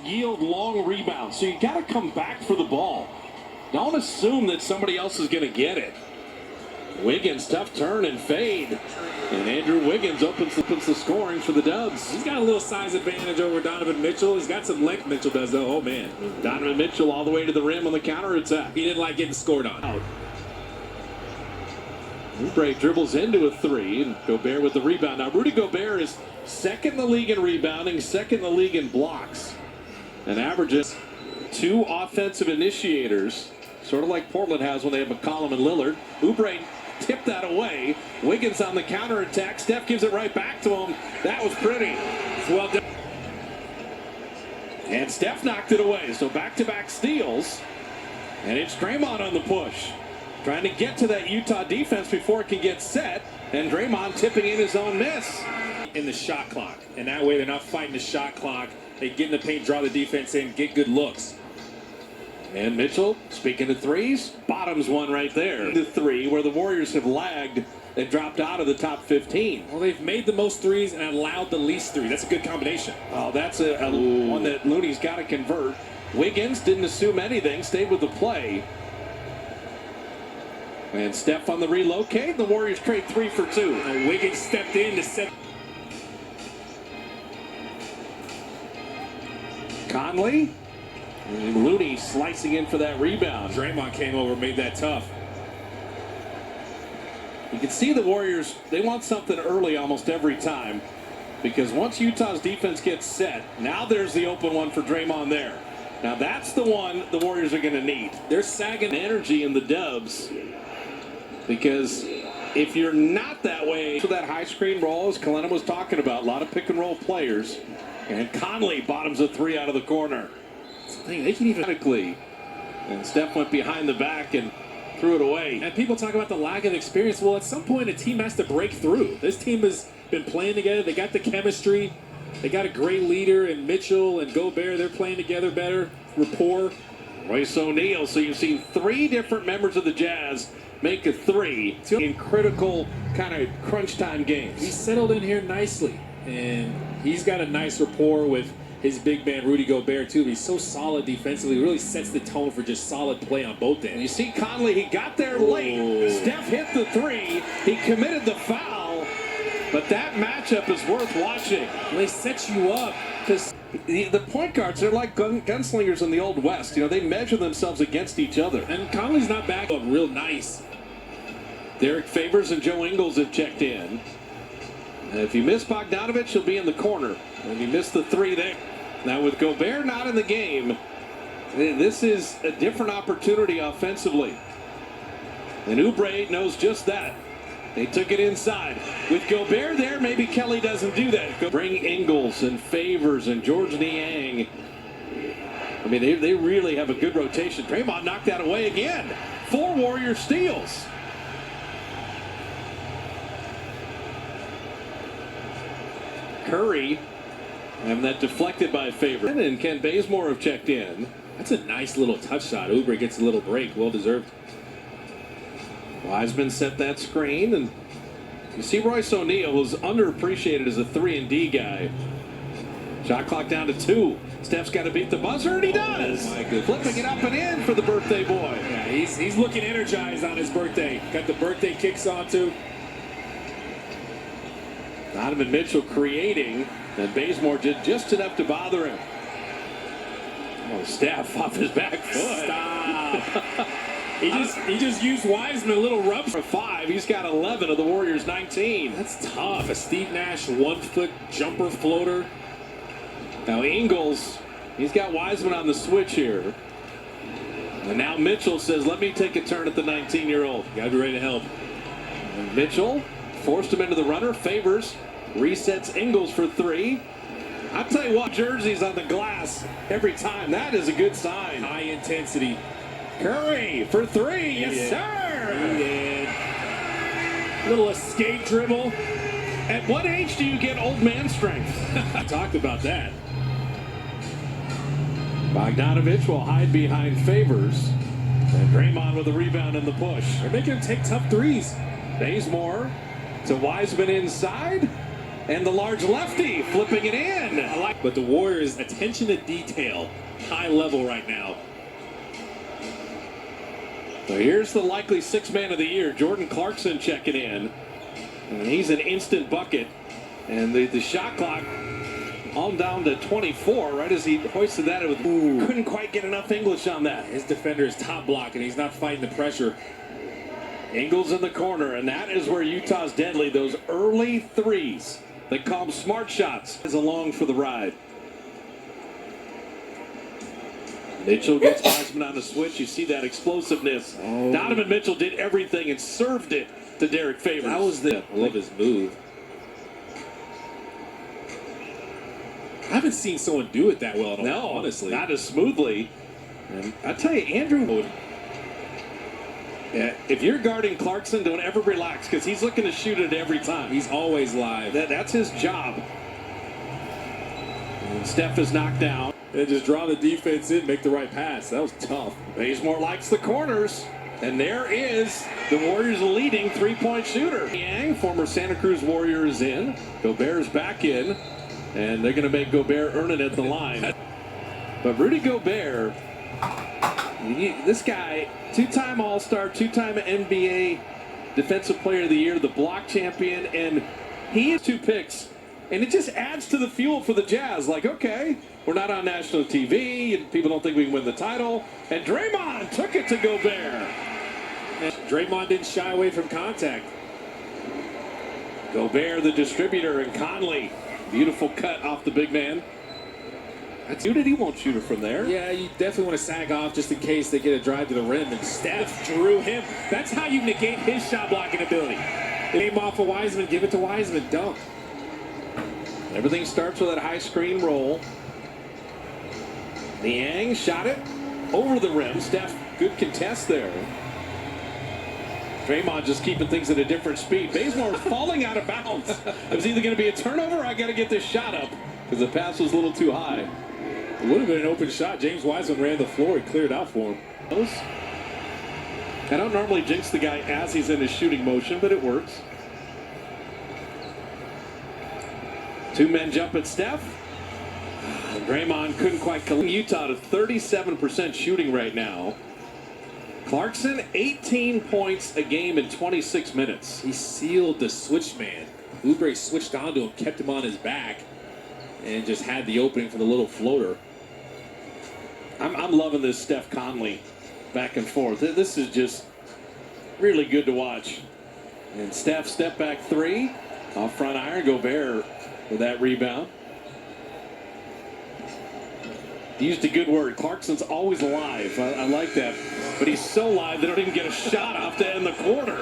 Yield long rebounds, so you got to come back for the ball. Don't assume that somebody else is going to get it. Wiggins, tough turn and fade. And Andrew Wiggins opens the scoring for the Dubs. He's got a little size advantage over Donovan Mitchell. He's got some length, Mitchell does, though. Oh, man. Donovan Mitchell all the way to the rim on the counterattack. He didn't like getting scored on. Out. Oubre dribbles into a three, and Gobert with the rebound. Now, Rudy Gobert is second in the league in rebounding, second in the league in blocks, and averages 2 offensive initiators, sort of like Portland has when they have McCollum and Lillard. Oubre tipped that away. Wiggins on the counterattack. Steph gives it right back to him. That was pretty. It's well done. And Steph knocked it away. So back-to-back steals. And it's Draymond on the push. Trying to get to that Utah defense before it can get set. And Draymond tipping in his own miss. In the shot clock. And that way they're not fighting the shot clock. They get in the paint, draw the defense in, get good looks. And Mitchell, speaking of threes, bottoms one right there. The three where the Warriors have lagged and dropped out of the top 15. Well, they've made the most threes and allowed the least threes. That's a good combination. Oh, that's a one that Looney's got to convert. Wiggins didn't assume anything, stayed with the play. And Steph on the relocate. The Warriors trade 3 for 2. And Wiggins stepped in to set. Conley. And Looney slicing in for that rebound. Draymond came over, made that tough. You can see the Warriors, they want something early almost every time. Because once Utah's defense gets set, now there's the open one for Draymond there. Now that's the one the Warriors are going to need. They're sagging energy in the Dubs. Because if you're not that way, so that high screen roll, as Kalena was talking about, a lot of pick and roll players. And Conley bottoms a 3 out of the corner. They can even. And Steph went behind the back and threw it away. And people talk about the lack of experience. Well, at some point, a team has to break through. This team has been playing together. They got the chemistry. They got a great leader in Mitchell and Gobert. They're playing together better. Rapport. Royce O'Neal. So you've seen 3 different members of the Jazz make a 3 in critical kind of crunch time games. He's settled in here nicely. And he's got a nice rapport with his big man Rudy Gobert too. He's so solid defensively. Really sets the tone for just solid play on both ends. You see Conley, he got there late. Steph hit the 3. He committed the foul. But that matchup is worth watching. They set you up. Because the point guards, they're like gunslingers in the Old West. You know, they measure themselves against each other. And Conley's not back up real nice. Derek Favors and Joe Ingles have checked in. And if you miss Bogdanovich, he'll be in the corner. And you missed the 3 there. Now with Gobert not in the game, this is a different opportunity offensively. And Oubre knows just that. They took it inside. With Gobert there, maybe Kelly doesn't do that. Bring Ingles and Favors and George Niang. I mean, they really have a good rotation. Draymond knocked that away again. 4 Warrior steals. Curry having that deflected by Favor. And Ken Bazemore have checked in. That's a nice little touch shot. Oubre gets a little break. Well deserved. Wiseman set that screen. And you see Royce O'Neal was underappreciated as a 3-and-D guy. Shot clock down to 2. Steph's got to beat the buzzer, and he does. Oh my goodness. Flipping it up and in for the birthday boy. Yeah, he's looking energized on his birthday. Got the birthday kicks on too. Donovan Mitchell creating, and Bazemore did just enough to bother him. Oh, Steph off his back foot. Stop. he just used Wiseman a little rub. For 5, he's got 11 of the Warriors' 19. That's tough. A Steve Nash 1-foot jumper floater. Now Ingles, he's got Wiseman on the switch here. And now Mitchell says, let me take a turn at the 19-year-old. Gotta be ready to help. And Mitchell forced him into the runner. Favors resets Ingles for 3. I'll tell you what, jerseys on the glass every time. That is a good sign. High intensity. Curry for 3. Yes, sir. He did. Little escape dribble. At what age do you get old man strength? I talked about that. Bogdanovich will hide behind Favors. And Draymond with a rebound in the push. They're making him take tough threes. Bazemore to Wiseman inside. And the large lefty flipping it in. But the Warriors' attention to detail, high level right now. So here's the likely sixth man of the year, Jordan Clarkson checking in. And he's an instant bucket. And the shot clock on down to 24 right as he hoisted that. Couldn't quite get enough English on that. His defender is top block, and he's not fighting the pressure. Ingles in the corner, and that is where Utah's deadly. Those early threes that call them smart shots is along for the ride. Mitchell gets Wiseman on the switch. You see that explosiveness. Oh. Donovan Mitchell did everything and served it to Derek Favors. That was I love his move. I haven't seen someone do it that well at all, No, honestly. not as smoothly. And I tell you, Andrew, if you're guarding Clarkson, don't ever relax because he's looking to shoot it every time. He's always live. That's his job. And Steph is knocked down. And just draw the defense in, make the right pass. That was tough. Bazemore likes the corners. And there is the Warriors' leading three-point shooter. Yang, former Santa Cruz Warrior, is in. Gobert's back in. And they're going to make Gobert earn it at the line. But Rudy Gobert, this guy, two-time All-Star, two-time NBA Defensive Player of the Year, the block champion, and he has 2 picks. And it just adds to the fuel for the Jazz. Like, okay, we're not on national TV, and people don't think we can win the title. And Draymond took it to Gobert. Draymond didn't shy away from contact. Gobert, the distributor, and Conley. Beautiful cut off the big man. He won't shoot it from there. Yeah, you definitely want to sag off just in case they get a drive to the rim. And Steph drew him. That's how you negate his shot blocking ability. Aim off of Wiseman, give it to Wiseman, dunk. Everything starts with that high screen roll. Niang shot it over the rim. Steph, good contest there. Draymond just keeping things at a different speed. Bazemore falling out of bounds. It was either going to be a turnover or I got to get this shot up because the pass was a little too high. It would have been an open shot. James Wiseman ran the floor. He cleared out for him. I don't normally jinx the guy as he's in his shooting motion, but it works. 2 men jump at Steph. Draymond couldn't quite collect. Utah to 37% shooting right now. Clarkson, 18 points a game in 26 minutes. He sealed the switch man. Oubre switched onto him, kept him on his back, and just had the opening for the little floater. I'm loving this Steph Conley back and forth. This is just really good to watch. And Steph step back 3 off front iron. Gobert with that rebound. He used a good word. Clarkson's always live. I like that. But he's so live they don't even get a shot off to end the quarter.